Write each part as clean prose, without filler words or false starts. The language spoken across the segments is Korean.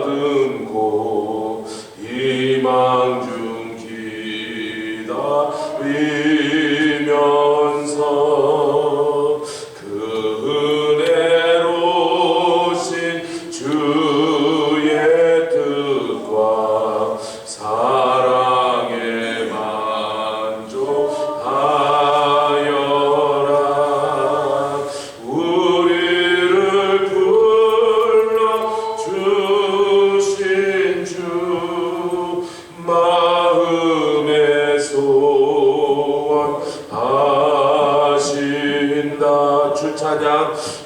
가다듬고 희망 중 기다리면서 그 은혜로우신 주의 뜻과 사랑에 만족하여라. 우리를 불러주신 주 마음의 소원 하신다.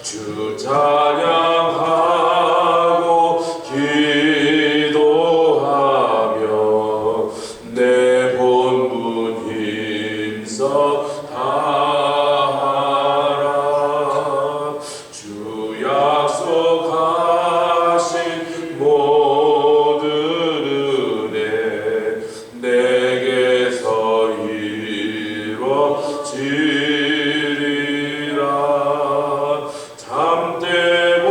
주 찬양하고 기도하며 내 본분 힘써 다하라. 주 약속하신 모든 은혜 내게서 이루어지리라. 잠들고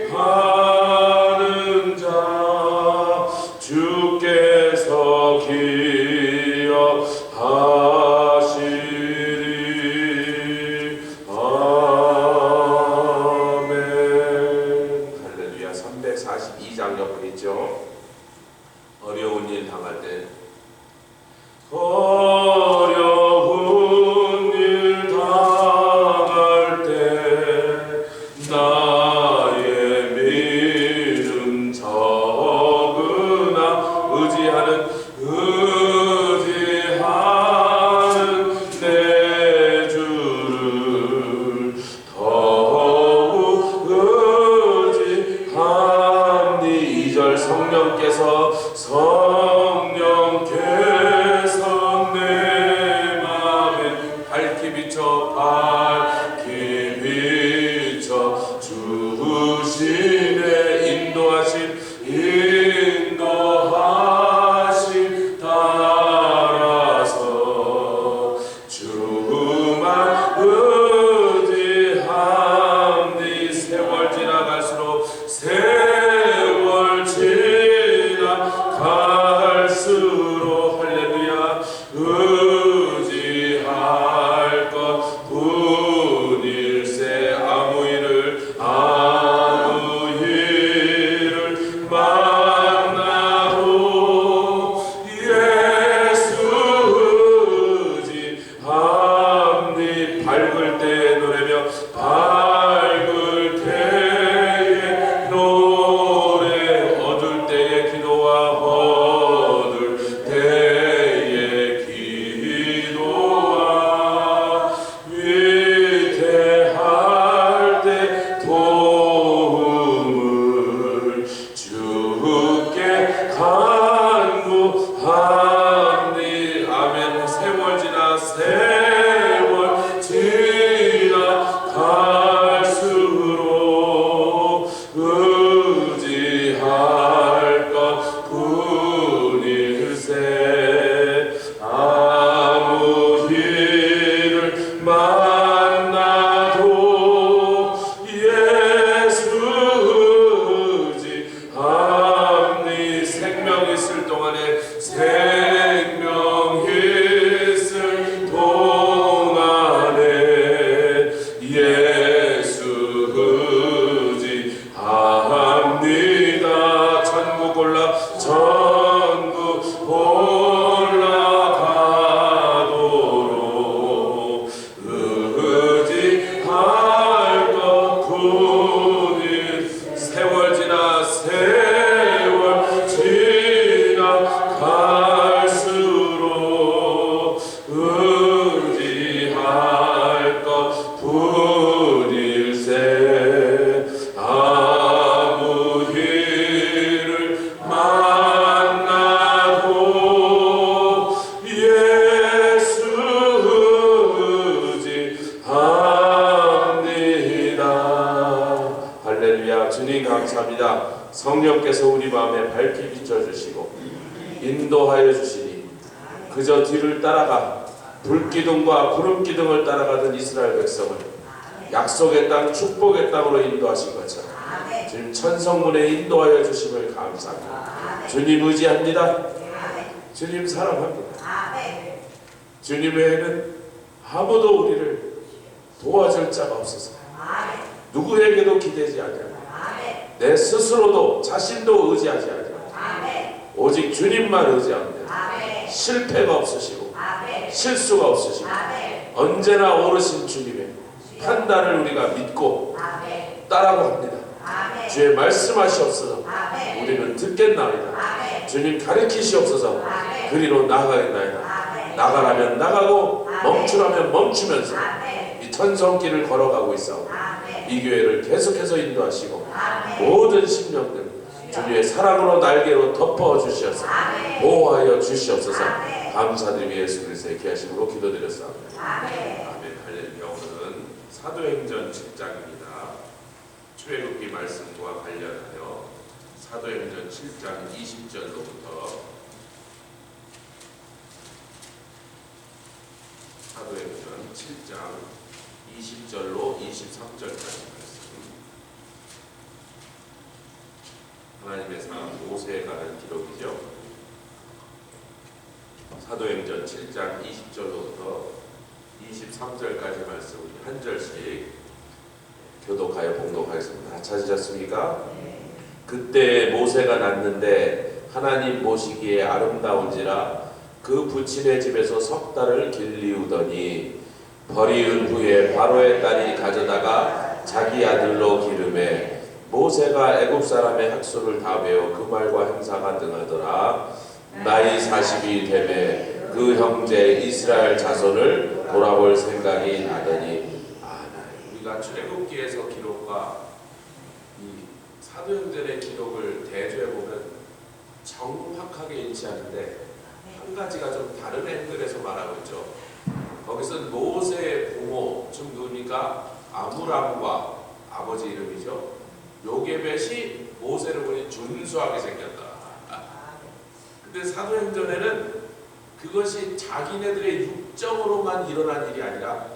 의지하는 자 주께서 기억하시리. 아멘. 할렐루야. 342장 옆에 있죠. 어려운 일 당할 때, 어려운 일 당할 때 나의 믿음 적으나 의지하는 내 주를 더욱 의지하니. 2절 성령께서 내 맘에 밝히 비춰 주시네. 인도하심 따라서 주만 의지함니. 세월 지나갈수록 할렐루야. 의지할 것 뿐일세. 아무 일을 만나도 예수 의지함니. 밝을 때 노래며 밝을 때에 노래, 어둘 때에 기도와 어둘 때에 기도와 위태할 때 도움을 주께 간구하니. 아멘. 세월 지나갈수록 의지할 것 뿐일세. 아무 일을 만나도 예수 의지함니. 생명 있을 동안에 예수 의지합니다. 천국 올라가도록 의지할 것 뿐이. 세월 지나갈수록 의지할 것 뿐일세. 아무 일을 만나도 예수 의지합니다. 할렐루야. 주님 감사합니다. 성령께서 우리 마음에 밝히 비춰주시고 인도하여 주시니 그저 뒤를 따라가 불기둥과 구름기둥을 따라가던 이스라엘 백성을 약속의 땅, 축복의 땅으로 인도하신 것처럼 주님 천성문에 인도하여 주심을 감사합니다. 주님 의지합니다. 주님 사랑합니다. 주님 외에는 아무도 우리를 도와줄 자가 없어서 누구에게도 기대지 않고 내 스스로도 자신도 의지하지 않고 오직 주님만 의지합니다. 실패가 없으시고 실수가 없으시고 언제나 오르신 주님의 판단을 우리가 믿고 따라갑니다. 주의 말씀하시옵소서. 우리는 듣겠나이다. 주님 가르치시옵소서. 그리로 나아가겠나이다. 나가라면 나가고 멈추라면 멈추면서 이 천성길을 걸어가고 있어 이 교회를 계속해서 인도하시고 모든 심령들 주님의 사랑으로 날개로 덮어 주시옵소서. 보호하여 주시옵소서. 감사드리며 예수 그리스도의 귀하심으로 기도드렸사옵니다. 아멘. 할렐루야. 오늘은 사도행전 7장입니다. 출애굽기 말씀과 관련하여 사도행전 7장 20절로부터 사도행전 7장 20절로 23절까지 말씀. 하나님의 사람 모세에 관한 기록이죠. 사도행전 7장 20절로부터 23절까지 말씀 한 절씩 교독하여 봉독하겠습니다. 찾으셨습니까? 그때 모세가 났는데 하나님 보시기에 아름다운지라 그 부친의 집에서 석 달을 길리우더니 버리은 후에 바로의 딸이 가져다가 자기 아들로 기름해 모세가 애굽 사람의 학소를 다 배워 그 말과 행사가 등하더라. 나이 40이 되매 그 형제 이스라엘 자손을 돌아볼 생각이 나더니 우리가 출애굽기에서 기록과 이 사도행전의 기록을 대조해 보면 정확하게 일치하는데 한 가지가 좀 다른 앵글에서 말하고 있죠. 거기서 모세의 부모 좀 누굽니까? 아므람과 아버지 이름이죠. 요게벳이 모세를 보니 준수하게 생겼다. 근데 사도행전에는 그것이 자기네들의 육정으로만 일어난 일이 아니라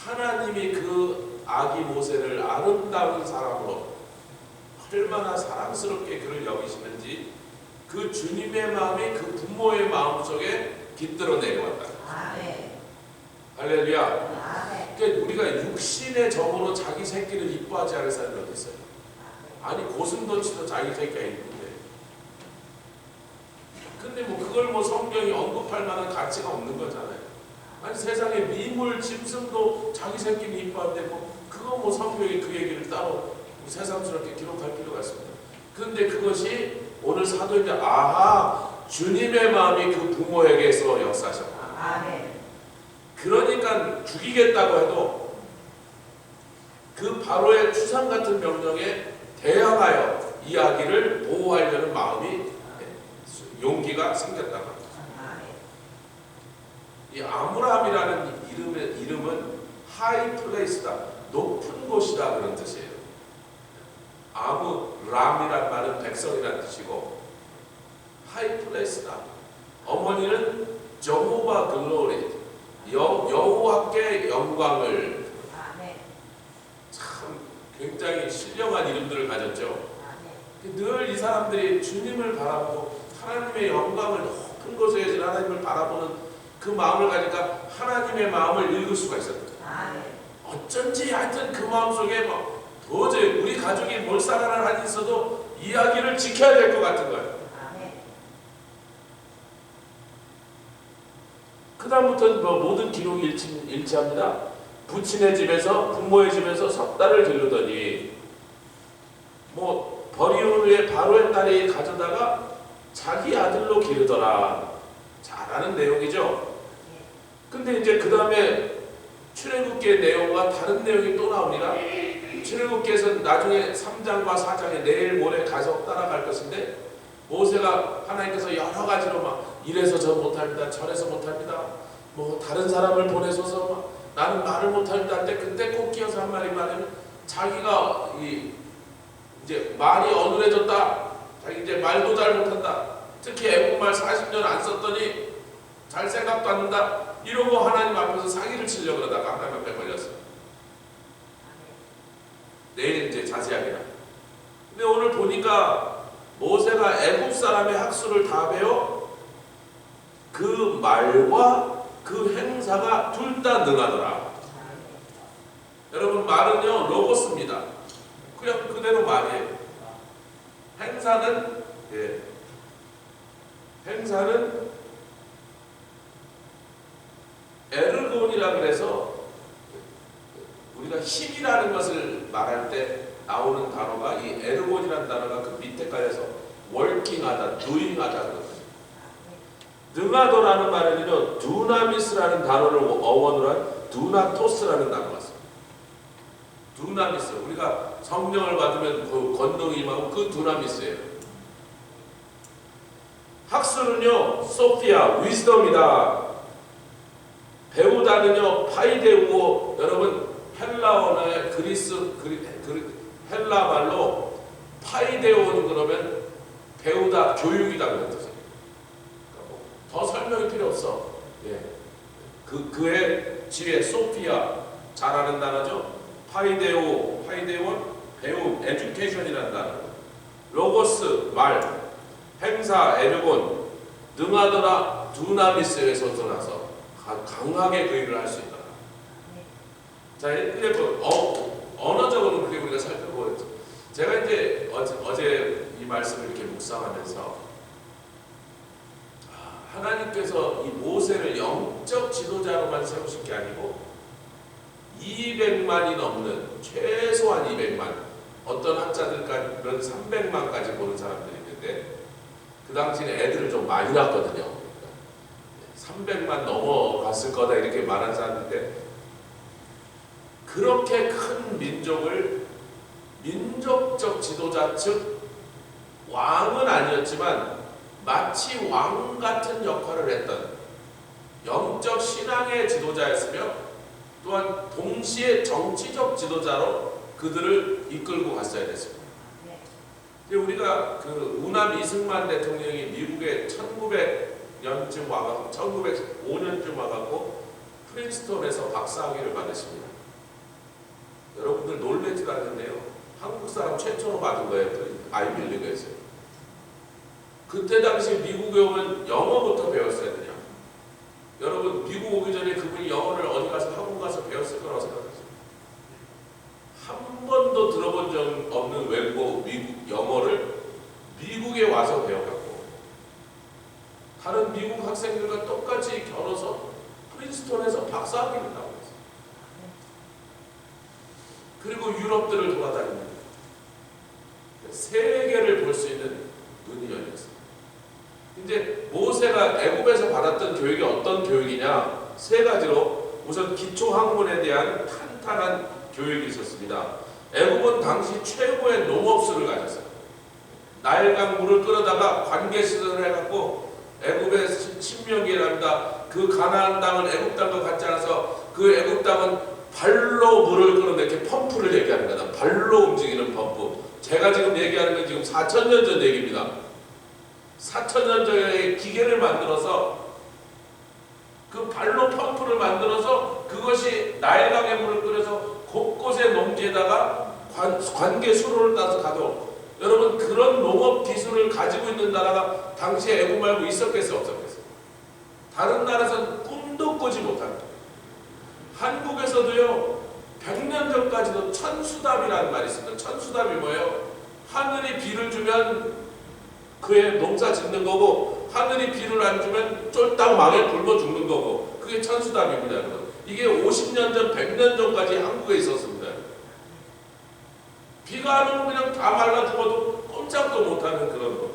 하나님이 그 아기 모세를 아름다운 사람으로 얼마나 사랑스럽게 그를 여기시는지 그 주님의 마음이 그 부모의 마음 속에 깃들어 내려왔다. 할렐루야. 그러니까 우리가 육신의 점으로 자기 새끼를 이뻐하지 않을 사람이 어디 있어요? 아니 고슴도치도 자기 새끼가 이쁜데. 근데 뭐 그걸 뭐 성경이 언급할 만한 가치가 없는 거잖아요. 아니 세상에 미물 짐승도 자기 새끼를 이뻐한데 뭐 그거 뭐 성경이 그 얘기를 따로 새삼스럽게 기록할 필요가 있습니다. 그런데 그것이 오늘 사도행전 주님의 마음이 그 부모에게서 역사하셨다. 그러니까 죽이겠다고 해도 그 바로의 추상 같은 명령에 대항하여 이 아기를 보호하려는 마음이 용기가 생겼다고 합니다. 이 아므람이라는 이름은 하이 플레이스다, 높은 곳이다 그런 뜻이에요. 아므람이란 말은 백성이라는 뜻이고 하이 플레이스다. 어머니는 저호바 글로리, 여호와께 영광을. 참 굉장히 신령한 이름들을 가졌죠. 늘 이 사람들이 주님을 바라보고 하나님의 영광을 높은 곳에 계신 하나님을 바라보는 그 마음을 가지니까 하나님의 마음을 읽을 수가 있었다. 어쩐지 하여튼 그 마음속에 뭐 도저히 우리 가족이 몰살하는 한이 있어도 이야기를 지켜야 될 것 같은 거예요. 그 다음부터는 뭐 모든 기록이 일치합니다. 부친의 집에서 부모의 집에서 석 달을 기르더니 뭐 버리운 후에 바로의 딸이 가져다가 자기 아들로 기르더라. 잘하는 내용이죠. 근데 이제 그 다음에 출애굽기의 내용과 다른 내용이 또 나오니라. 출애굽기에서는 나중에 3장과 4장에 내일 모레 가서 따라갈 것인데 모세가 하나님께서 여러 가지로 막 이래서 저 못합니다, 저래서 못합니다, 뭐 다른 사람을 보내소서 막 나는 말을 못합니다 할 때 그때 꼭 끼어서 한 말이 말하면 자기가 이제 말이 어눌해졌다, 자기 이제 말도 잘 못한다, 특히 애국말 40년 안 썼더니 잘 생각도 안 난다 이러고 하나님 앞에서 사기를 치려고 그러다가 하나님 앞에 걸렸어요. 내일 이제 자세하게 나. 근데 오늘 보니까 모세가 애굽 사람의 학수를 다 배워 그 말과 그 행사가 둘 다 능하더라. 여러분 말은요 로고스입니다. 그냥 그대로 말이에요. 행사는 행사는 에르곤이라 그래서 우리가 힘이라는 것을 말할 때 나오는 단어가 이 에르곤이라는 단어가 그 밑에까지 해서 월킹하다, doing하다 그러거든요. 능하도라는 말은요 두나미스라는 단어를 어원으로 한 두나토스라는 단어가 있어요. 두나미스, 우리가 성령을 받으면 그 권능이 임하고 그 두나미스예요. 학술은요 소피아, 위즈덤이다. 배우다는요 파이데우오. 여러분 헬라어나 헬라 말로 파이데오는 그러면 배우다, 교육이다 그런 뜻이에요. 더 설명이 필요 없어. 그의 지혜, 소피아, 잘하는 단어죠. 파이데오는 배움, 에듀케이션이라는 단어. 로고스, 말, 행사, 에르곤, 능하더라, 두나미스에서 떠나서 강하게 그 일을 할 수 있다. 자, 이제 언어적으로 그렇게 우리가 살펴보고 제가 이제 어제 이 말씀을 이렇게 묵상하면서 하나님께서 이 모세를 영적 지도자로만 세우신 게 아니고 200만이 넘는 최소한 200만, 어떤 학자들까지는 300만까지 보는 사람들이 있는데 그 당시에 애들을 좀 많이 낳았거든요. 300만 넘어갔을 거다 이렇게 말한 사람인데 그렇게 큰 민족을 민족적 지도자, 즉 왕은 아니었지만 마치 왕 같은 역할을 했던 영적 신앙의 지도자였으며 또한 동시에 정치적 지도자로 그들을 이끌고 갔어야 됐습니다. 우리가 그 우남 이승만 대통령이 미국에 1900년쯤 와가지고 1905년쯤 와가지고 프린스턴에서 박사학위를 받으십니다. 여러분들 놀라지도 않는데요. 한국 사람 최초로 받은 거예요. 아이빌리그에서요. 그때 당시 미국에 오면 영어부터 배웠어야 되냐? 여러분 미국 오기 전에 그분이 영어를 어디 가서 학원 가서 배웠을 거라고 생각하세요? 한 번도 들어본 적 없는 외국어, 미국 영어를 미국에 와서 배워갖고 다른 미국 학생들과 똑같이 겨뤄서 프린스턴에서 박사학위를 따고 있어요. 그리고 유럽들을 돌아다닙니다. 세계를 볼 수 있는 눈이 열렸어요. 이제 모세가 애굽에서 받았던 교육이 어떤 교육이냐? 세 가지로 우선 기초 학문에 대한 탄탄한 교육이 있었습니다. 애굽은 당시 최고의 농업수를 가졌어요. 나일강 물을 끌어다가 관계 시설을 해갖고 애굽의 신명기랍니다. 그 가나안 땅은 애굽 땅과 같지 않아서 그 애굽 땅은 발로 물을 끌어내 이렇게 펌프를 얘기하는 거다. 발로 움직이는 펌프. 제가 지금 얘기하는 건 지금 4,000년 전 얘기입니다. 4,000년 전에 기계를 만들어서 그 발로 펌프를 만들어서 그것이 나일강의 물을 끓여서 곳곳에 농지에다가 관계 수로를 따서 가도 여러분 그런 농업 기술을 가지고 있는 나라가 당시에 애굽 말고 있었겠어요? 없었겠어요? 다른 나라에서는 꿈도 꾸지 못합니다. 한국에서도요 100년 전까지도 천수답이라는 말이 있습니다. 천수답이 뭐예요? 하늘이 비를 주면 그의 농사 짓는 거고 하늘이 비를 안 주면 쫄딱 망에 굶어 죽는 거고 그게 천수답입니다. 이게 50년 전 100년 전까지 한국에 있었습니다. 비가 안 오면 그냥 다 말라 죽어도 꼼짝도 못하는 그런 거.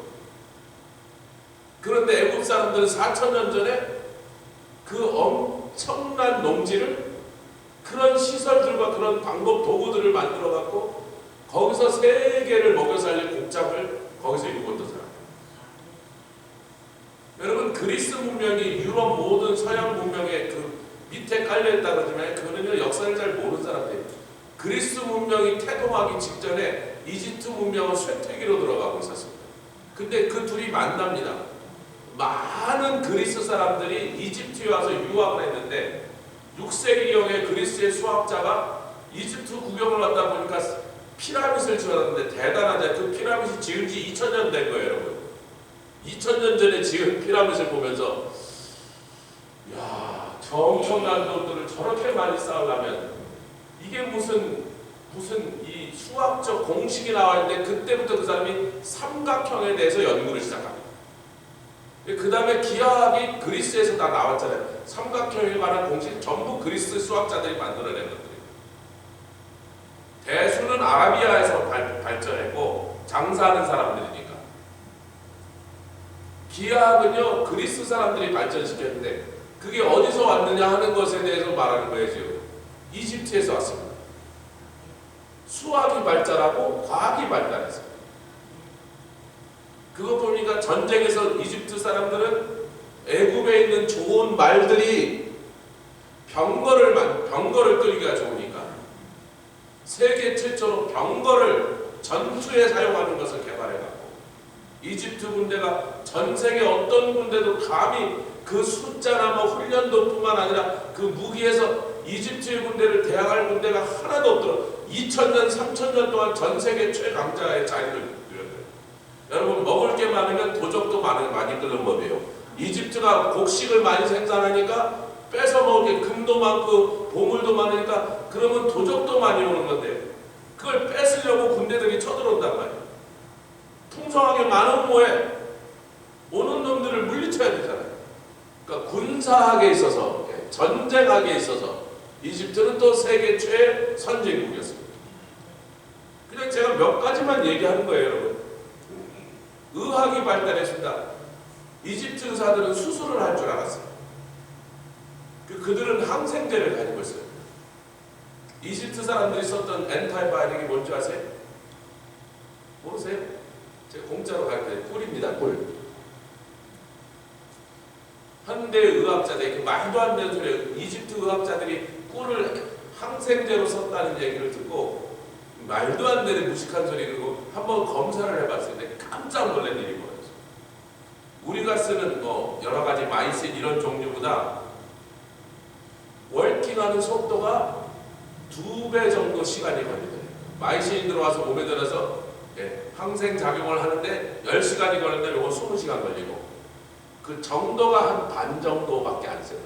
그런데 애굽 사람들은 4,000년 전에 그 엄청난 농지를 그런 시설들과 그런 방법 도구들을 만들어 갖고 거기서 세계를 먹여 살릴 곡장을 거기서 일궜던 사람. 여러분 그리스 문명이 유럽 모든 서양 문명의 그 밑에 깔려있다 그러지만 그거는요 역사를 잘 모르는 사람들이에요. 그리스 문명이 태동하기 직전에 이집트 문명은 쇠퇴기로 들어가고 있었습니다. 근데 그 둘이 만납니다. 많은 그리스 사람들이 이집트에 와서 유학을 했는데 6세기경에 그리스의 수학자가 이집트 구경을 왔다 보니까 피라밋을 지었는데 대단하죠. 그 피라밋이 지은 지 2000년 된 거예요, 여러분. 2000년 전에 지은 피라밋을 보면서 야, 저 엄청난 돈들을 저렇게 많이 쌓으려면 이게 무슨 이 수학적 공식이 나왔는데 그때부터 그 사람이 삼각형에 대해서 연구를 시작합니다. 그 다음에 기하학이 그리스에서 다 나왔잖아요. 삼각형에 관한 공식 전부 그리스 수학자들이 만들어낸 것들이에요. 대수는 아라비아에서 발전했고 장사하는 사람들이니까. 기하학은요 그리스 사람들이 발전시켰는데 그게 어디서 왔느냐 하는 것에 대해서 말하는 거예요. 지금 이집트에서 왔습니다. 수학이 발달하고 과학이 발달했어요. 그거 보니까 전쟁에서 이집트 사람들은 애굽에 있는 좋은 말들이 병거를 끌기가 좋으니까 세계 최초로 병거를 전투에 사용하는 것을 개발해갖고 이집트 군대가 전 세계 어떤 군대도 감히 그 숫자나 뭐 훈련도뿐만 아니라 그 무기에서 이집트의 군대를 대항할 군대가 하나도 없도록 2000년, 3000년 동안 전 세계 최강자의 자리를 누렸어요. 여러분 먹을 게 많으면 도적도 많이 끓는 법이에요. 이집트가 곡식을 많이 생산하니까 뺏어 먹을 게 금도 많고 보물도 많으니까 그러면 도적도 많이 오는 건데 그걸 뺏으려고 군대들이 쳐들어온단 말이에요. 풍성하게 많은 모에 오는 놈들을 물리쳐야 되잖아요. 그러니까 군사학에 있어서 전쟁학에 있어서 이집트는 또 세계 최 선진국이었습니다. 그냥 제가 몇 가지만 얘기하는 거예요, 여러분. 의학이 발달했습니다. 이집트 의사들은 수술을 할 줄 알았어요. 그들은 항생제를 가지고 있어요. 이집트 사람들이 썼던 엔타이바이오틱이 뭔지 아세요? 모르세요? 제가 공짜로 가르쳐요. 꿀입니다, 꿀. 현대 의학자들이 말도 안 되는 소리예요. 이집트 의학자들이 꿀을 항생제로 썼다는 얘기를 듣고 말도 안 되는 무식한 소리 그리고 한번 검사를 해봤을 때 깜짝 놀란 일이 뭐였어요. 우리가 쓰는 뭐 여러 가지 마이신 이런 종류보다 월킹하는 속도가 2배 정도 시간이 걸리더래요. 마이신이 들어와서 몸에 들어서 항생 작용을 하는데 10시간이 걸리는데 이거 20시간 걸리고 그 정도가 한 반 정도밖에 안 써요.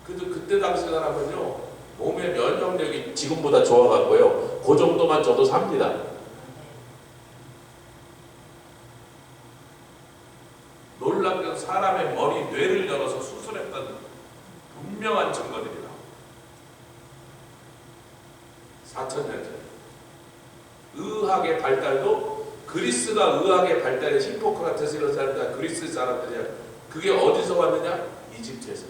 그때 당시 사람은요 몸의 면역력이 지금보다 좋아갖고요 그 정도만 줘도 삽니다. 놀랍게도 사람의 머리 뇌를 열어서 수술했던 분명한 증거들이다. 4000년 전 의학의 발달도 그리스가 의학의 발달에 히포크라테스 이런 사람들 다 그리스 사람들이야. 그게 어디서 왔느냐? 이집트에서.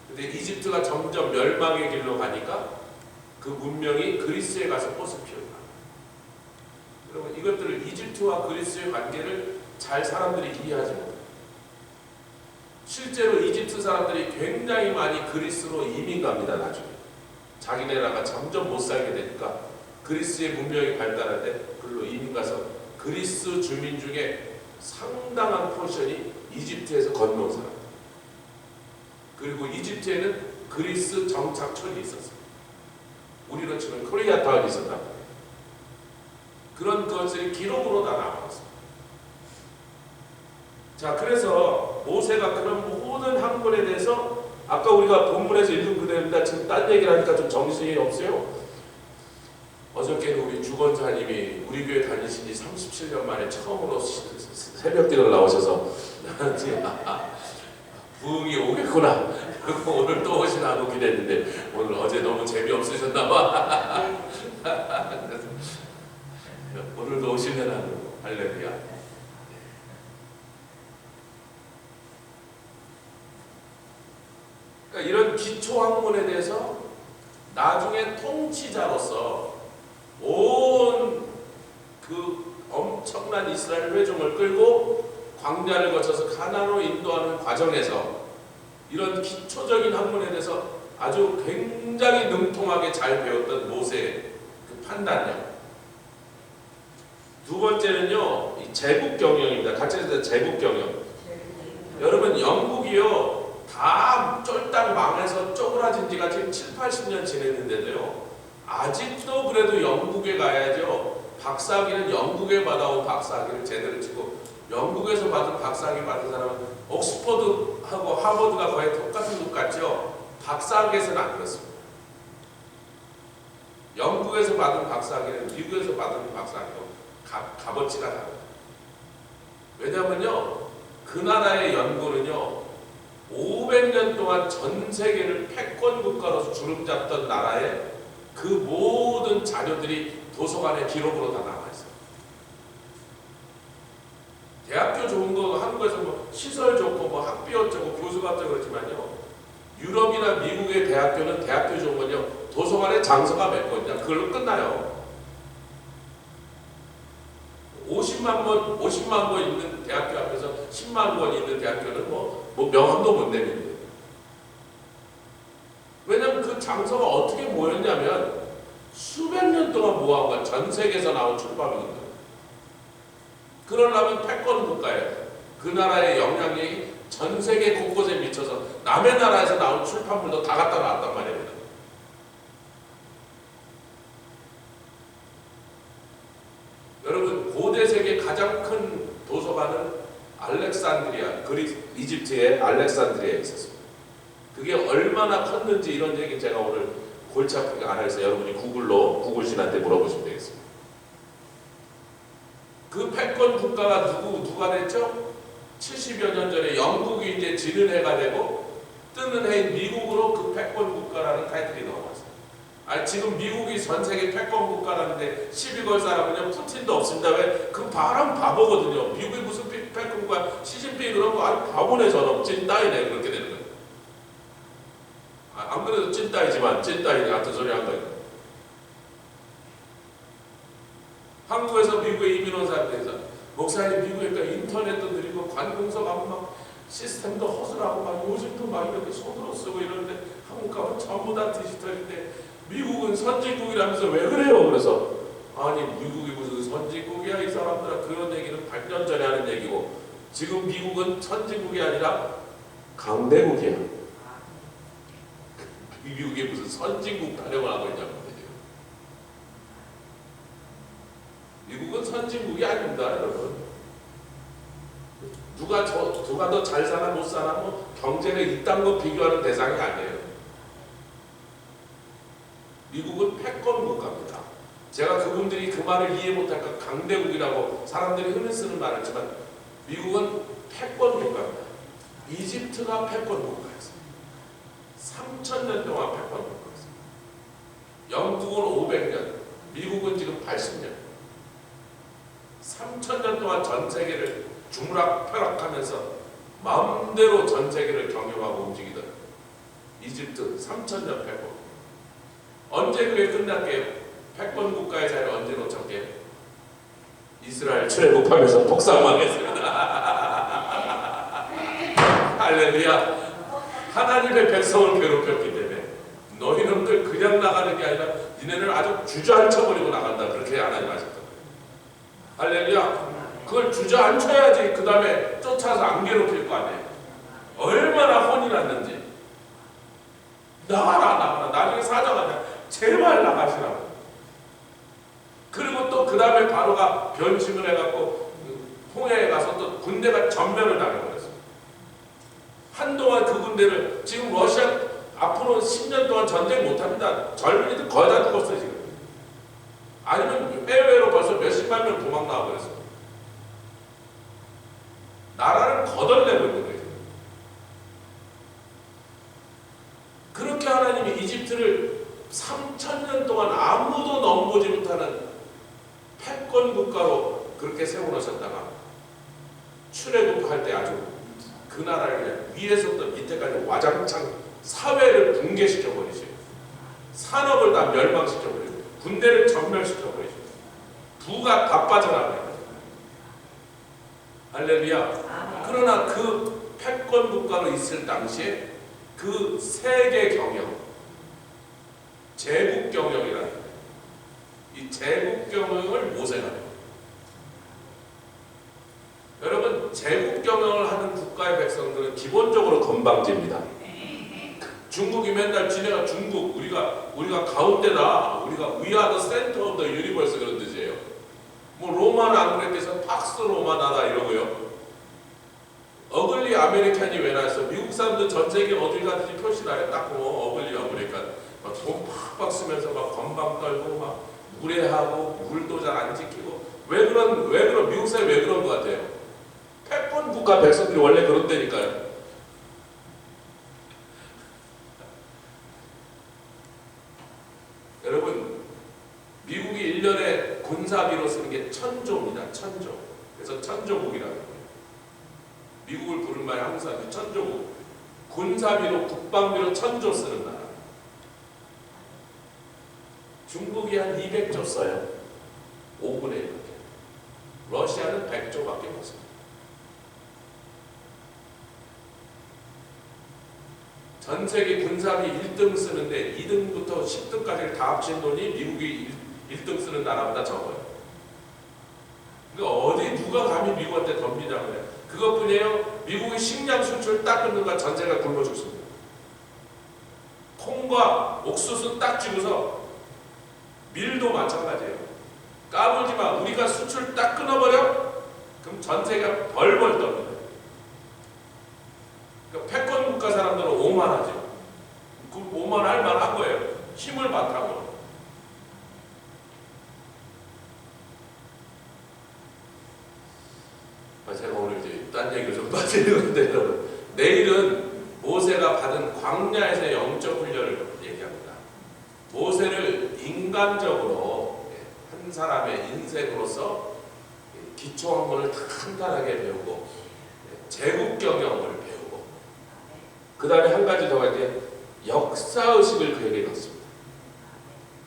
근데 이집트가 점점 멸망의 길로 가니까 그 문명이 그리스에 가서 꽃을 피운다. 여러분 이것들을 이집트와 그리스의 관계를 잘 사람들이 이해하지 못해요. 실제로 이집트 사람들이 굉장히 많이 그리스로 이민 갑니다. 나중에 자기네 나라가 점점 못 살게 되니까 그리스의 문명이 발달할 때 그걸로 이민 가서 그리스 주민 중에 상당한 포션이 이집트에서 건너온 사람. 그리고 이집트에는 그리스 정착촌이 있었어요. 우리로 치면 코리아타운이 있었다. 그런 것들이 기록으로 다 나왔어요. 자, 그래서 모세가 그런 모든 학문에 대해서 아까 우리가 본문에서 읽은 그대로입니다. 지금 딴 얘기를 하니까 좀 정신이 없어요. 어저께는 우리 주권자님이 우리 교회 다니신 지 37년 만에 처음으로 새벽기도를 나오셔서 부흥이 오겠구나. 그리고 오늘 또 오시나 하고 기대했는데 오늘 어제 너무 재미없으셨나봐. 오늘도 오시려나 할렐루야. 그러니까 이런 기초학문에 대해서 나중에 통치자로서 온 그 엄청난 이스라엘 회중을 끌고 광야를 거쳐서 가나안으로 인도하는 과정에서 이런 기초적인 학문에 대해서 아주 굉장히 능통하게 잘 배웠던 모세의 그 판단력. 두 번째는요, 이 제국 경영입니다. 같이 해서 제국 경영. 여러분 영국이요 다 쫄딱 망해서 쪼그라진 지가 지금 7, 80년 지냈는데도요 아직도 그래도 영국에 가야죠. 박사학위는 영국에 받아온 박사학위를 제대로 치고, 영국에서 받은 박사학위 받은 사람은 옥스퍼드하고 하버드가 거의 똑같은 것 같죠. 박사학위에서는 안 그렇습니다. 영국에서 받은 박사학위는 미국에서 받은 박사학위도 값어치가 다릅니다. 왜냐하면요, 그 나라의 연구는요 500년 동안 전 세계를 패권 국가로서 주름잡던 나라의 그 모든 자료들이 도서관의 기록으로 다 남아있어요. 대학교 좋은 거 한국에서 뭐 시설 좋고 뭐 학비 어쩌고 교수가 어쩌고 그렇지만요, 유럽이나 미국의 대학교는 대학교 좋은 건요 도서관에 장소가 몇 권이냐 그걸로 끝나요. 50만 권 있는 대학교 앞에서 10만 권 있는 대학교는 뭐 명함도 못 내립니다. 왜냐면 그 장소가 어떻게 모였냐면 수백 년 동안 모아온 거야. 전 세계에서 나온 출판물입니다. 그러려면 패권 국가예요. 그 나라의 영향력이 전 세계 곳곳에 미쳐서 남의 나라에서 나온 출판물도 다 갖다 놨단 말입니다. 여러분, 고대 세계 가장 큰 도서관은 알렉산드리아, 이집트의 알렉산드리아에 있었습니다. 그게 얼마나 컸는지 이런 얘기 제가 오늘 골치 아프게 안 해서 여러분이 구글신한테 물어보시면 되겠습니다. 그 패권 국가가 누가 됐죠? 70여 년 전에 영국이 이제 지는 해가 되고 뜨는 해인 미국으로 그 패권 국가라는 타이틀이 넘어왔어요. 지금 미국이 전 세계 패권 국가라는데 시비 걸 사람은요 푸틴도 없습니다. 왜? 그 바람 바보거든요. 미국이 무슨 패권 국가, 시진핑이 그런 거 아주 바보네. 저놈 찐따이네. 그렇게 되는 거예요. 안 그래도 찐따이지만 찐따이 같은 소리 한 거예요. 한국에서 미국에 이민 온 사람들에서 목사님 미국에 인터넷도 느리고 관공서 가면 막 시스템도 허술하고 막 요즘도 막 이렇게 손으로 쓰고 이러는데 한국 가면 전부 다 디지털인데 미국은 선진국이라면서 왜 그래요? 그래서 아니 미국이 무슨 선진국이야 이 사람들아. 그런 얘기는 100년 전에 하는 얘기고 지금 미국은 선진국이 아니라 강대국이야. 미국이 무슨 선진국 타령을 하고 있냐고. 미국은 선진국이 아닙니다, 여러분. 누가 더 잘 사나 못 사나 뭐 경제를 이딴 거 비교하는 대상이 아니에요. 미국은 패권 국가입니다. 제가 그분들이 그 말을 이해 못할까 강대국이라고 사람들이 흔히 쓰는 말을 했지만 미국은 패권 국가입니다. 이집트가 패권 국가였어요. 3000년 동안 패권 국가였어요. 영국은 500년, 미국은 지금 80년. 3000년 동안 전 세계를 주무락펴락하면서 마음대로 전 세계를 경영하고 움직이던 이집트 3000년 패권. 언제 그게 끝날게요? 패권 국가의 자리를 언제 놓쳤게요? 이스라엘 출애굽하면서 폭삭망했습니다. 할렐루야. 하나님의 백성을 괴롭혔기 때문에 너희놈들 그냥 나가는 게 아니라 니네를 아주 주저앉혀버리고 나간다. 그렇게 하나님 하셨다. 할렐루야. 그걸 주저앉혀야지 그 다음에 쫓아서 안 괴롭힐 거 아니에요. 얼마나 혼이 났는지. 나가라. 나중에 사자가 제발 나가시라고. 그리고 또 그 다음에 바로가 변심을 해갖고 홍해에 가서 또 군대가 전멸을 당해버렸어요. 한동안 그 군대를 지금 러시아 앞으로 10년 동안 전쟁 못합니다. 젊은이들 거의 다 죽었어요 지금. 아니면 해외로 벌써 몇십만 명 도망 나와버렸어요. 나라를 거덜내고 있는 거예요. 그렇게 하나님이 이집트를 3000년 동안 아무도 넘보지 못하는 패권 국가로 그렇게 세워놓으셨다가 출애굽할 때 아주 그 나라를 위에서부터 밑에까지 와장창 사회를 붕괴시켜버리시고 산업을 다 멸망시켜버리고 군대를 전멸시켜버리시고 부가 다 빠져나가요. 할렐루야. 그러나 그 패권 국가로 있을 당시에 그 세계 경영, 제국 경영이라는 이 제국 경영을 모색합니다. 여러분, 제국 경영을 하는 국가의 백성들은 기본적으로 건방집니다. 중국이 맨날 지네가 중국, 우리가 가운데다, 우리가 we are the center of the universe 그런 뜻이에요. 뭐 로마는 안 그랬겠어? 팍스 로마나다 이러고요. 어글리 아메리칸이 왜 나왔어? 미국 사람들 전 세계 어딜 가든지 표시나요. 딱 보면 어글리 아메리칸. 막 돈 팍팍 쓰면서 막 건방 떨고 막 무례하고 물도 잘 안 지키고 왜 그런 미국 사회 왜 그런 것 같아요? 패권 국가 백성들이 원래 그런 데니까요. 여러분 미국이 1년에 군사비로 쓰는 게 1000조입니다. 1000조. 그래서 천조국이라고 해요. 미국을 부른 말이 항상 천조국. 군사비로 국방비로 1000조 쓰는 나라. 중국이 한 200조 써요. 5분의 1. 러시아는 100조밖에 못 써요. 전 세계 군사비 1등 쓰는데 2등부터 10등까지를 다 합친 돈이 미국이 1등 쓰는 나라보다 적어요. 그러니까 어디 누가 감히 미국한테 덤비냐고 그래요. 그것뿐이에요. 미국이 식량 수출 딱 끊는 거 전세가 굶어 죽습니다. 콩과 옥수수 딱 쥐고서 밀도 마찬가지예요. 까불지 마. 우리가 수출 딱 끊어버려? 그럼 전세가 벌벌 떱니다. 그러니까 패권 국가 사람들은 오만하죠. 그 오만할 만한 거예요. 힘을 바탕으로. 제가 오늘 이제 딴 얘기를 좀 빠지는 건데 여러분, 내일은 모세가 받은 광야에서의 영적 훈련을 얘기합니다. 모세를 인간적으로 한 사람의 인생으로서 기초 학문을 탄탄하게 배우고 제국 경영을 배우고 그 다음에 한 가지 더 할 때 역사의식을 그에게 넣습니다.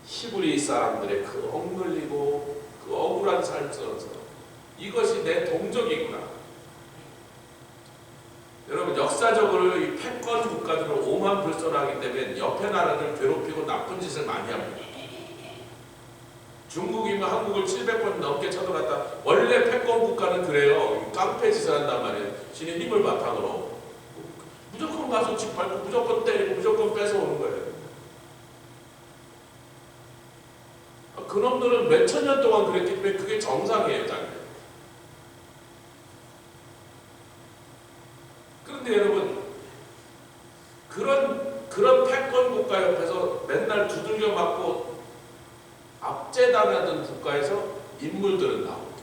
히브리 사람들의 그 억눌리고 그 억울한 삶 속에서 이것이 내 동족이구나. 여러분 역사적으로 이 패권 국가들은 오만불선하기 때문에 옆에 나라를 괴롭히고 나쁜 짓을 많이 합니다. 중국이면 한국을 700번 넘게 쳐들어갔다. 원래 패권 국가는 그래요. 깡패 짓을 한단 말이에요. 신의 힘을 바탕으로 무조건 가서 집 밟고 무조건 때리고 무조건 뺏어오는 거예요. 그놈들은 몇천 년 동안 그랬기 때문에 그게 정상이에요. 자기들. 그런데 여러분 그런 패권 국가 옆에서 맨날 두들겨 맞고 압제당하던 국가에서 인물들은 나옵니다.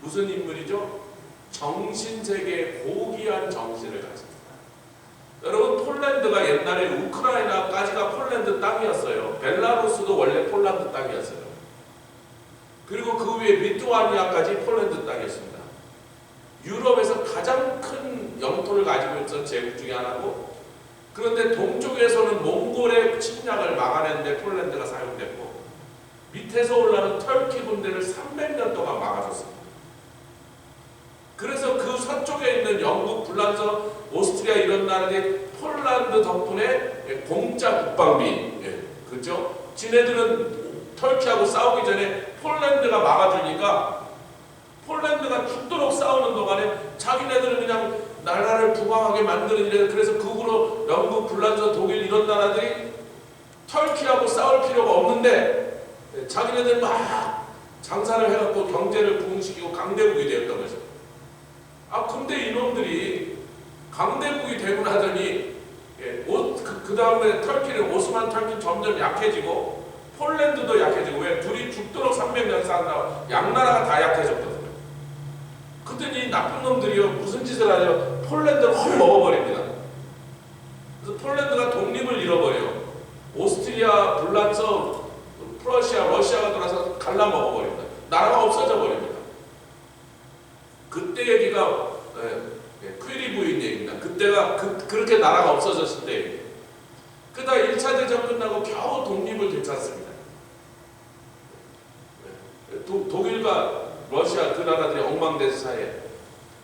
무슨 인물이죠? 정신세계의 고귀한 정신을 가집니다. 여러분 폴란드가 옛날에 우크라이나까지가 폴란드 땅이었어요. 벨라루스도 원래 폴란드 땅이었어요. 그리고 그 위에 리투아니아까지 폴란드 땅이었습니다. 유럽에서 가장 큰 영토를 가지고 있던 제국 중에 하나고, 그런데 동쪽에서는 몽골의 침략을 막아내는데 폴란드가 사용됐고, 밑에서 올라오는 터키 군대를 300년 동안 막아줬습니다. 그래서 그 서쪽에 있는 영국, 불란서, 오스트리아 이런 나라들이 폴란드 덕분에 공짜 국방비, 그렇죠? 지네들은 터키하고 싸우기 전에 폴란드가 막아주니까 폴란드가 죽도록 싸우는 동안에 자기네들은 그냥 나라를 부강하게 만드는 일에, 그래서 그 후로 영국, 불란서, 독일 이런 나라들이 터키하고 싸울 필요가 없는데 자기네들 막 장사를 해갖고 경제를 부흥시키고 강대국이 되었던 거죠. 근데 이놈들이 강대국이 되고 나더니 그 다음에 터키는 오스만 터키 점점 약해지고 폴란드도 약해지고, 왜? 둘이 죽도록 300년 산다고 양나라가 다 약해졌거든요. 그랬더니 나쁜 놈들이요 무슨 짓을 하죠? 폴란드를 확 먹어버립니다. 그래서 폴란드가 독립을 잃어버려요. 오스트리아, 불란서, 프러시아, 러시아가 들어와서 갈라먹어버립니다. 나라가 없어져 버립니다. 그때 얘기가 퀴리 부인 얘기입니다. 그때가 그렇게 나라가 없어졌을 때, 그러다 1차 대전 끝나고 겨우 독립을 되찾습니다. 독일과 러시아 그 나라들이 엉망된 사이에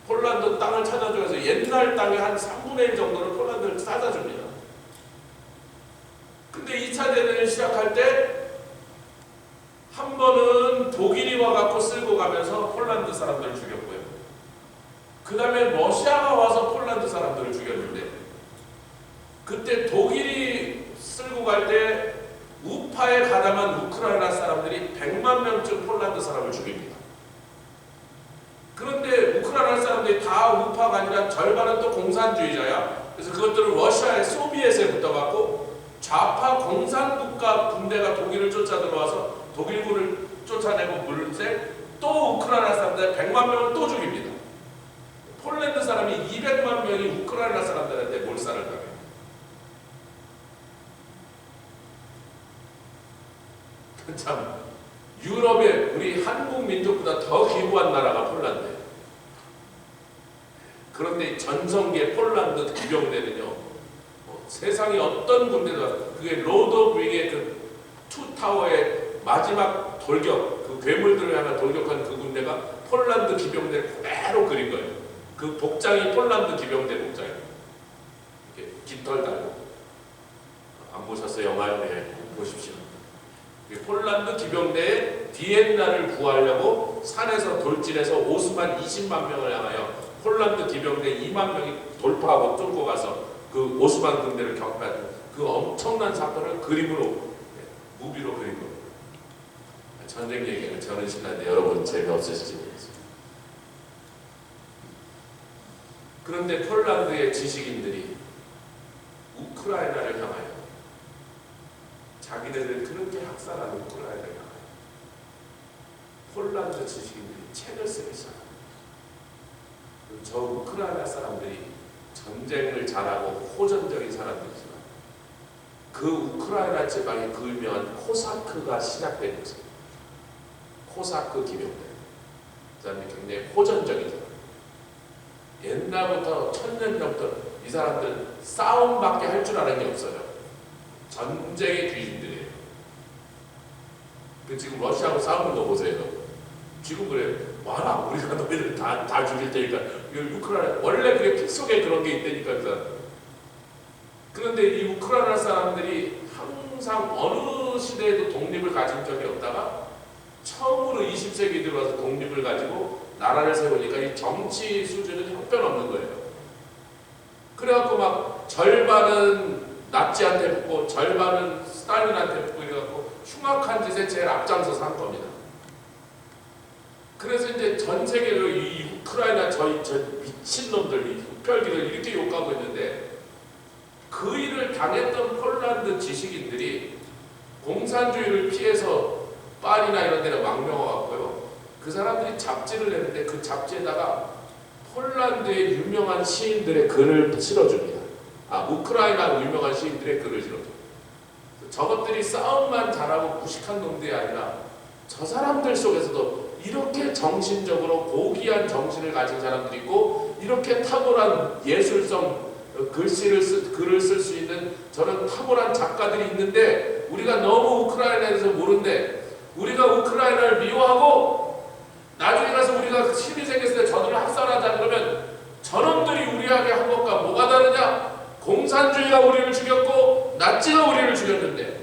폴란드 땅을 찾아줘서 옛날 땅의 한 3분의 1 정도를 폴란드를 찾아줍니다. 근데 2차 대전을 시작할 때 한 번은 독일이 와갖고 쓸고 가면서 폴란드 사람들을 죽였고요. 그 다음에 러시아가 와서 폴란드 사람들을 죽였는데, 그때 독일이 쓸고 갈 때 우파에 가담한 우크라이나 사람들이 100만 명쯤 폴란드 사람을 죽입니다. 그런데 우크라이나 사람들이 다 우파가 아니라 절반은 또 공산주의자야. 그래서 그것들은 러시아의 소비에트에 붙어갖고 좌파 공산국가 군대가 독일을 쫓아 들어와서 독일군을 쫓아내고 물세 또 우크라이나 사람들 100만 명을 또 죽입니다. 폴란드 사람이 200만 명이 우크라이나 사람들한테 몰살을 당해요. 참 유럽에 우리 한국 민족보다 더 기구한 나라가 폴란드예요. 그런데 전성기의 폴란드 기병대는요, 세상에 어떤 군대도 그게 로드 오브 링의 그 투타워의 마지막 돌격, 그 괴물들을 향한 돌격한 그 군대가 폴란드 기병대를 그대로 그린 거예요. 그 복장이 폴란드 기병대 복장이에요. 이렇게 깃털 달고. 안 보셨어요? 영화에? 네, 보십시오. 폴란드 기병대의 비엔나를 구하려고 산에서 돌진해서 오스만 20만 명을 향하여 폴란드 기병대 2만 명이 돌파하고 뚫고 가서 그 오스만 군대를 격파한 그 엄청난 사건을 그림으로, 무비로 그린 겁니다. 전쟁 얘기는 저는 신나는데 여러분 재미없으실지 모르겠습니다. 그런데 폴란드의 지식인들이 우크라이나를 향하여 자기네들 그렇게 학살한 우크라이나를 향하여 폴란드 지식인들이 책을 쓰기 시작합니다. 저 우크라이나 사람들이 전쟁을 잘하고 호전적인 사람들이지만 그 우크라이나 지방에 그 유명한 코사크가 시작된 것입니다. 코사크 기병대. 그 사람이 굉장히 호전적인 사람. 옛날부터 천년 전부터 이 사람들 싸움밖에 할 줄 아는 게 없어요. 전쟁의 귀신들이에요. 지금 러시아하고 싸우는 거 보세요. 지금 그래. 와라, 우리가 너희들 다 죽일 테니까. 우크라이나 원래 그게 피 속에 그런 게 있다니까. 그런데 이 우크라이나 사람들이 항상 어느 시대에도 독립을 가진 적이 없다가 처음으로 20세기 들어와서 독립을 가지고 나라를 세우니까 이 정치 수준은 형편없는 거예요. 그래갖고 막 절반은 나치한테 붙고 절반은 스탈린한테 붙고 이래갖고 흉악한 짓에 제일 앞장서서 한 겁니다. 그래서 이제 전 세계로 이 우크라이나 저 미친놈들, 이 흡혈귀를 이렇게 욕하고 있는데 그 일을 당했던 폴란드 지식인들이 공산주의를 피해서 파리나 이런 데는 망명와갖고요. 그 사람들이 잡지를 냈는데 그 잡지에다가 폴란드의 유명한 시인들의 글을 실어줍니다. 우크라이나 유명한 시인들의 글을 실어줍니다. 저것들이 싸움만 잘하고 무식한 놈들이 아니라 저 사람들 속에서도 이렇게 정신적으로 고귀한 정신을 가진 사람들이 있고 이렇게 탁월한 예술성 글을 쓸 수 있는 저런 탁월한 작가들이 있는데 우리가 너무 우크라이나에 대해서 모르는데 우리가 우크라이나를 미워하고 나중에 가서 우리가 힘이 생겼을 때 저들을 학살하자 그러면 저놈들이 우리에게 한 것과 뭐가 다르냐? 공산주의가 우리를 죽였고 나치가 우리를 죽였는데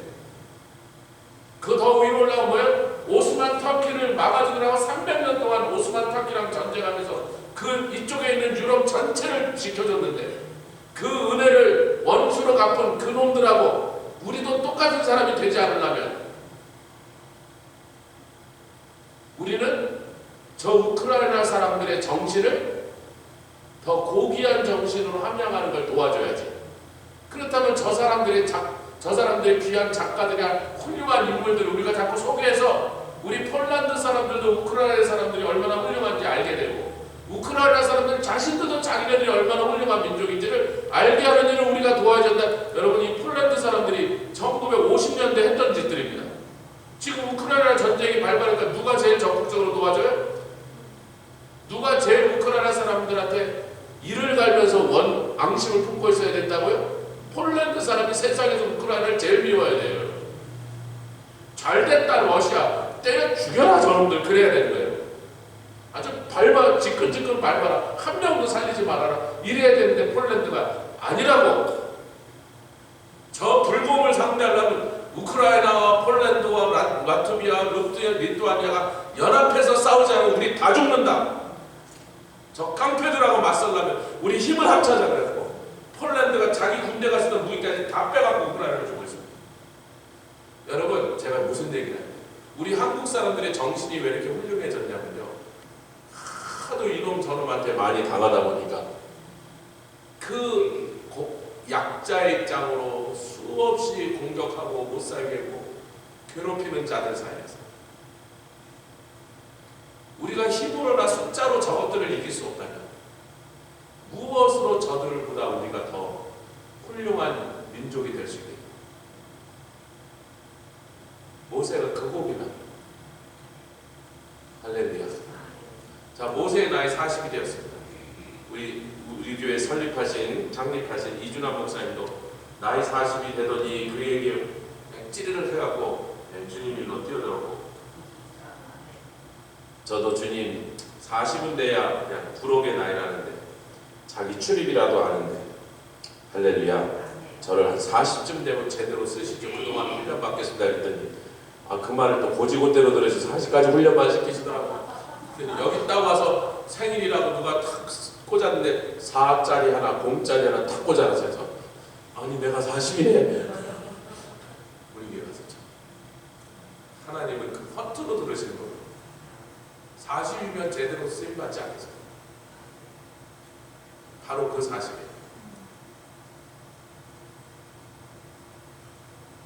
그 더 위로 올라가 뭐예요? 오스만 터키를 막아주느라고 300년 동안 오스만 터키랑 전쟁하면서 그 이쪽에 있는 유럽 전체를 지켜줬는데 그 은혜를 원수로 갚은 그 놈들하고 우리도 똑같은 사람이 되지 않으려면 우리는 저 우크라이나 사람들의 정신을 더 고귀한 정신으로 함양하는 걸 도와줘야지. 그렇다면 저 사람들의 귀한 작가들이나 훌륭한 인물들을 우리가 자꾸 소개해서 우리 폴란드 사람들도 우크라이나 사람들이 얼마나 훌륭한지 알게 되고 우크라이나 사람들 자신들도 자기네들이 얼마나 훌륭한 민족인지를 알게 하는 일을 우리가 도와야 된다. 여러분, 이 폴란드 사람들이 1950년대 했던 짓들입니다. 지금 우크라이나 전쟁이 발발하니까 누가 제일 적극적으로 도와줘요? 누가 제일 우크라이나 사람들한테 이를 갈면서 앙심을 품고 있어야 된다고요? 폴란드 사람이 세상에서 우크라이나를 제일 미워야 돼요. 잘됐다 러시아 때려 죽여라 저놈들 그래야 되는 거예요. 아주 지끈지끈 밟아라. 한 명도 살리지 말아라. 이래야 되는데 폴란드가 아니라고. 저 불곰을 상대하려면 우크라이나와 폴란드와 라트비아, 리투아니아가 연합해서 싸우지 않으면 우리 다 죽는다. 저 깡패들하고 맞서려면 우리 힘을 합쳐자 그랬고 폴란드가 자기 군대가 쓰던 무기까지 다 빼갖고 우크라이나를 주고 있습니다. 여러분, 제가 무슨 얘기를 해요? 우리 한국 사람들의 정신이 왜 이렇게 훌륭해졌냐면요, 하도 이놈 저놈한테 많이 당하다 보니까 그 약자의 입장으로 수없이 공격하고 못 살게 하고 괴롭히는 자들 사이에서 우리가 힘으로나 숫자로 저것들을 이길 수 없다면 무엇으로 저들보다 우리가 더 훌륭한 민족이 될 수 있겠냐? 모세가 그 고비는 할렐루야. 자, 모세의 나이 40이 되었습니다. 우리 교회 창립하신 이준환 목사님도 나이 40이 되더니 그에게 찌르르 해갖고 주님 일로 뛰어들었고, 저도 주님 40은 돼야 그냥 부록의 나이라는데 자기 출입이라도 아는데 할렐루야, 저를 한 40쯤 되면 제대로 쓰시죠. 그동안 훈련 받겠습니다 했더니 그 말을 또 고지고대로 들으셔서 40까지 훈련만 시키시더라고요. 여기 딱 와서 생일이라고 누가 탁 꽂았는데 4짜리 하나, 0짜리 하나 탁 꽂아놔서 아니 내가 40이네. 우리 교회 가서 하나님은 그 허투루 들으시는 거예요. 40이면 제대로 쓰임받지 않겠어요. 바로 그 40이에요.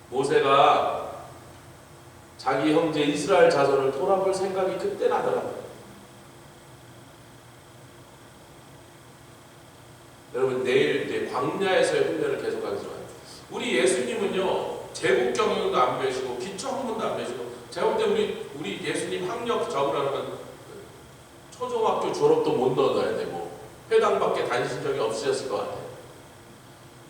모세가 자기 형제 이스라엘 자손을 돌아볼 생각이 그때 나더라고요. 여러분, 내일 이제 광야에서의 훈련을 계속하겠습니다. 우리 예수님은요, 제국 경영도 안 배우시고 기초 학문도 안 배우시고, 제가 볼 때 우리 예수님 학력 적으라면 초등학교 졸업도 못 넣어야 되고 회당밖에 다니신 적이 없으셨을 것 같아요.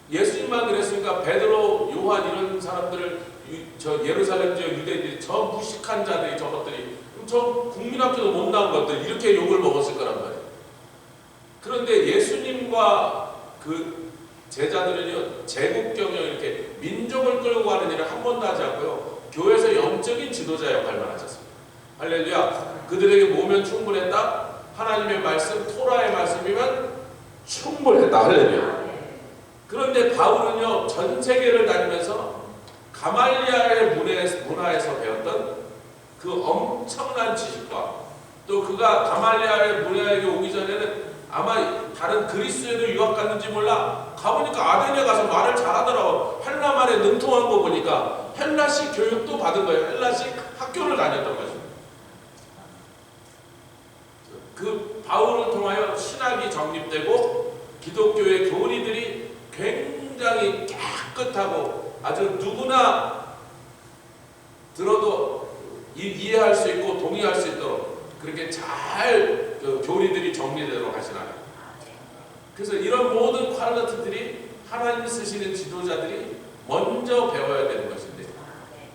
예수님만 그랬으니까 베드로, 요한 이런 사람들을 저 예루살렘 지역 유대인들이 저 무식한 자들이 저것들이 저 국민학교도 못 나온 것들 이렇게 욕을 먹었을 거란 말이에요. 그런데 예수님과 그 제자들은요, 제국 경영 이렇게 민족을 끌고 가는 일을 한 번도 하지 않고요, 교회에서 영적인 지도자 역할만 하셨습니다. 할렐루야. 그들에게 뭐면 충분했다? 하나님의 말씀, 토라의 말씀이면 충분했다. 할렐루야. 그런데 바울은요, 전 세계를 다니면서 가말리아의 문화에서 배웠던 그 엄청난 지식과 또 그가 가말리아의 문화에게 오기 전에는 아마 다른 그리스에도 유학 갔는지 몰라, 가보니까 아덴에 가서 말을 잘하더라고. 헬라 말에 능통한 거 보니까 헬라식 교육도 받은 거예요. 헬라식 학교를 다녔던 거죠. 그 바울을 통하여 신학이 정립되고 기독교의 교리들이 굉장히 깨끗하고 아주 누구나 들어도 이해할 수 있고 동의할 수 있도록 그렇게 잘 그 교리들이 정리되도록 하시나요? 그래서 이런 모든 퀄리티들이 하나님 쓰시는 지도자들이 먼저 배워야 되는 것인데,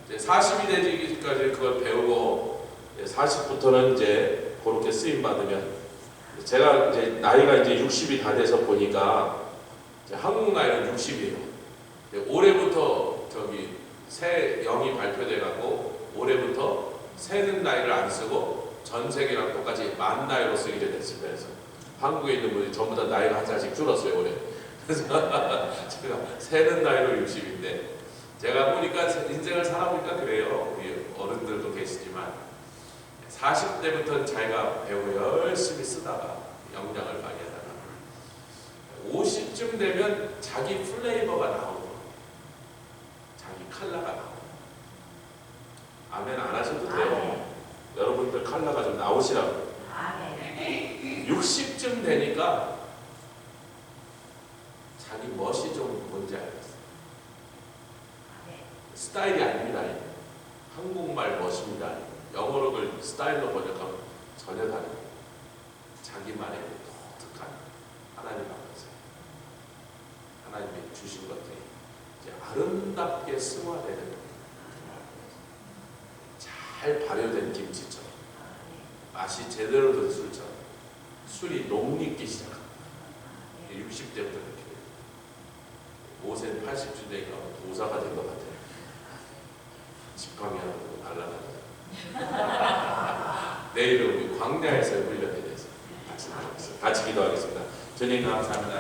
이제 40이 되기까지 그걸 배우고 40부터는 이제 그렇게 쓰임 받으면, 제가 이제 나이가 이제 60이 다 돼서 보니까 이제 한국 나이는 60이에요. 올해부터 새 영이 발표돼 갖고 올해부터 세는 나이를 안 쓰고 전 세계랑 똑같이 만 나이로 쓰기로 됐습니다. 그래서 한국에 있는 분이 전부 다 나이가 한 살씩 줄었어요, 올해. 그래서 제가 세는 나이로 60인데, 제가 보니까 인생을 살아보니까 그래요. 우리 어른들도 계시지만 40대부터는 자기가 배우고 열심히 쓰다가 역량을 많이 하다가 50쯤 되면 자기 플레이버가 나오고 자기 컬러가 나오고. 아멘 안 하셔도 돼요. 여러분들 컬러가 좀 나오시라고. 60쯤 되니까 자기 멋이 좀 뭔지 알겠어요. 스타일이 아닙니다. 한국말 멋입니다. 영어로 그 스타일로 번역하면 전혀 다릅니다. 자기만의 독특한 하나님 앞에서 하나님이 주신 것들이 이제 아름답게 승화되는, 잘 발효된 김치처럼, 맛이 제대로 된 술처럼 술이 녹익기 시작합니다. 60대부터 이렇게 돼요. 모세는 80쯤 되니까 도사가 된 것 같아요. 지팡이 하나 날라가요. 내일은 우리 광야에서 훈련에 대해서 같이 기도하겠습니다. 주님 감사합니다.